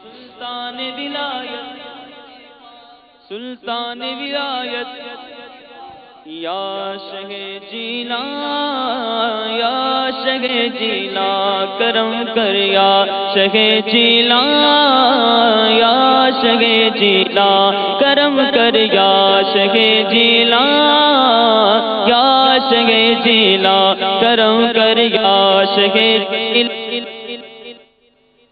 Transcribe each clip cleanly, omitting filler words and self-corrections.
سلطان ولایت سلطان ولایت یا شہ جیلان یا شہ جیلان کرم کر یا شہ جیلان یا شہ جیلان کرم کر یا شہ جیلان یا شہ جیلان کرم کر یا شہ جیلان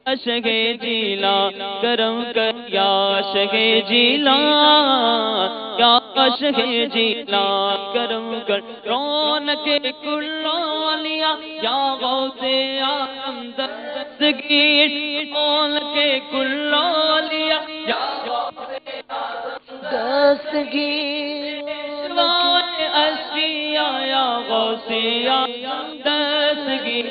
شہ جیلان کرم کر یا شہ جیلان یا شہ جیلان کرم کر رونق کل اولیاء یا غوث اعظم دستگیر رونق کل اولیاء یا غوث اعظم دستگیر اشفیاء یا غوث اعظم دستگیر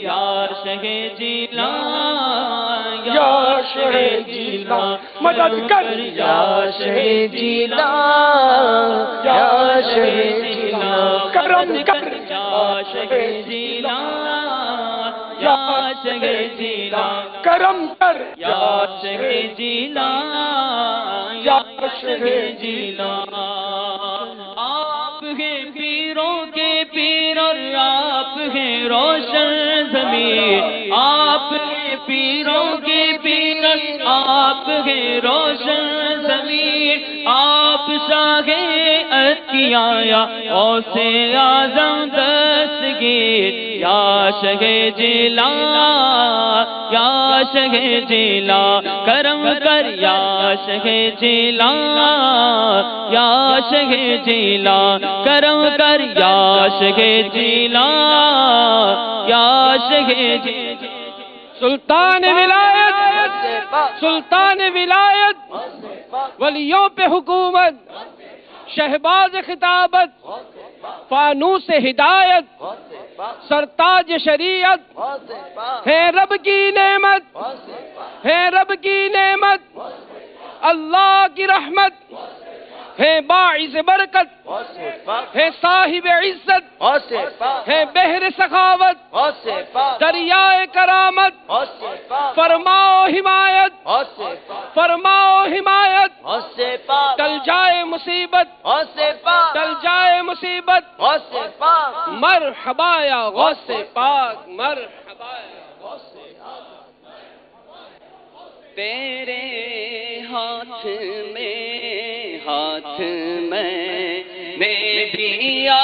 یا شہ جیلان یا شہ جیلان مدد کر یا شہ جیلان یا شہ جیلان کرم کر یا شہ جیلان یا شہ جیلان کرم کر یا شہ جیلان یا شہ جیلان آپ ہیں پیروں کے پیر اور آپ ہیں روشن ضمیر آپ ہیں پیروں کے پیر آپ ہیں روشن ضمیر آپ شاہ عطیہ یا غوث اعظم دستگیر یا شہ جیلان یا شہ جیلان کرم کر یا شہ جیلان یا شہ جیلان کرم کر یا شہ جیلان یا شہ جیلان سلطان ولایت سلطان ولایت ولیوں پہ حکومت شہباز خطابت فانوس ہدایت سرتاج شریعت ہے رب کی نعمت ہے رب کی نعمت اللہ کی رحمت ہے باعث برکت ہے صاحب عزت ہے بحر سخاوت دریائے کرامت فرماؤ حمایت فرماؤ حمایت ٹل جائے مصیبت ٹل جائے مصیبت مرحبا یا غوث پاک مرحبا یا غوث پاک تیرے ہاتھ میں نے دیا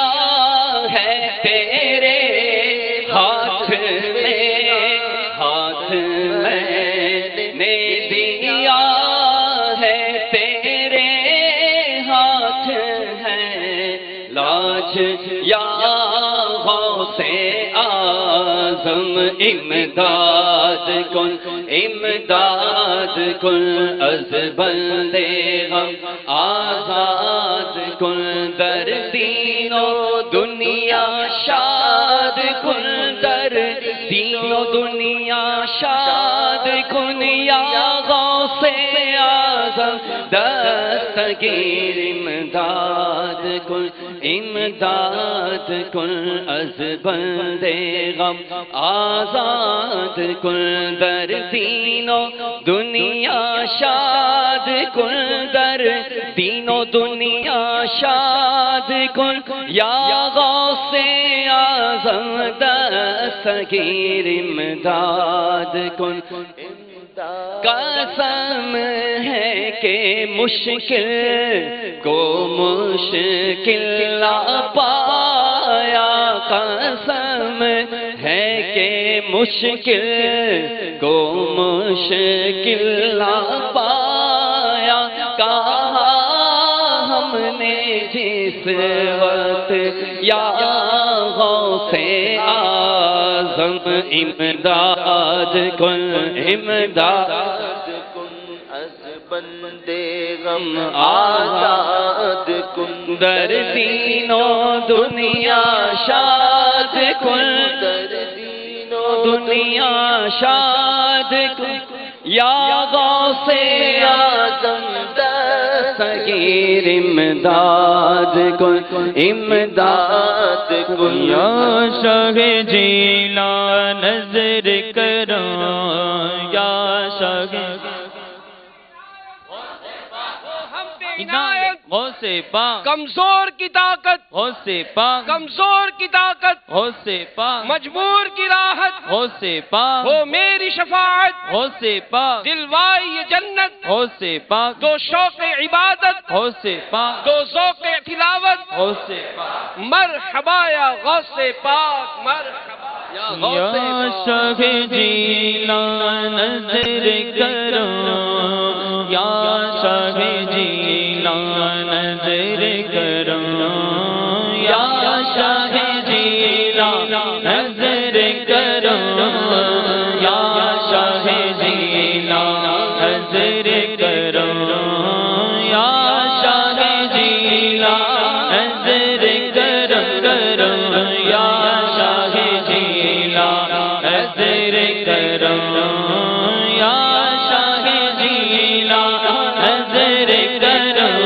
ہے تیرے ہاتھ میں نے دیا ہے تیرے ہاتھ ہے لاج یا غوث اعظم امداد کن امداد کن از بندے غم آزاد کن در دین و دنیا شاد کن در دین و دنیا شاد کن یا غوث اعظم دستگیر امداد کن امداد کن از بندے غم آزاد کن در دین و دنیا شاد کن در دین و دنیا شاد کن یا غوث اعظم دستگیر امداد کن قسم ہے کہ مشکل کو مشکل نہ پایا قسم ہے کہ مشکل کو مشکل نہ پایا کہا ہم نے جس وقت یا غوث اعظم امداد کن امداد کن از بندے غم آزاد کن در دین و دنیا شاد کن در دین و دنیا شاد کن یا غوث اعظم دستگیر امداد کن امداد کن یا شاہ جیلان نظر کرو یا شاہ شاہ عنایت غوث پاک کمزور کی طاقت غوث پاک کمزور کی طاقت غوث پاک مجبور کی راحت غوث پاک ہو میری شفاعت غوث پاک دلوائی یہ جنت غوث پاک دو شوق عبادت غوث پاک دو ذوق تلاوت غوث پاک مرحبا یا غوث پاک مرحبا یا غوث یا پاک شاہ جیلان نظر کرو یا شاہ جیلان نظر کرو یا شاہ جیلان نظر کرو یا شاہ جیلان نظر کرو یا شاہ جیلان نظر کرو یا شاہ جیلان نظر کرو یا شاہ جیلان نظر کرو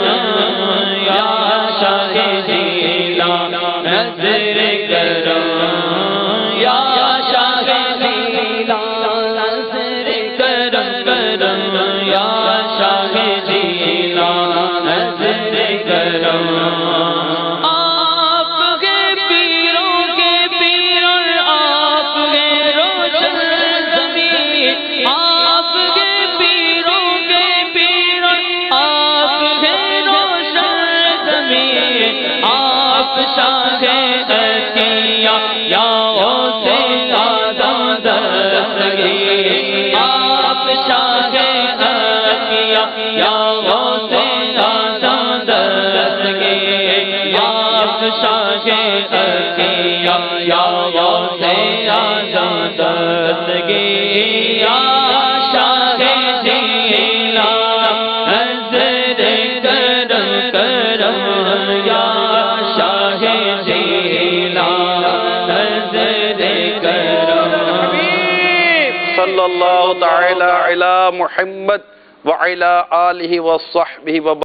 یا شاہ جیلان نظر کرو یا شاہ جیلان نظر کرو یا شاہ جیلان نظر کرو آپ کے پیروں کے پیر آپ کے روشن زمین آپ کے پیروں کے پیر آپ کے روشن زمین آپ شاہ عطیہ یا غوث اعظم دستگیر آپ شاہ عطیہ یا غوث اعظم دستگیر آپ شاہ عطیہ یا غوث اعظم دستگیر یا شاہ جیلان نظر کرو یا شاہ جیلان نظر کرو صلی اللہ تعالی علی محمد وعلی آلہ وصحبہ وبارک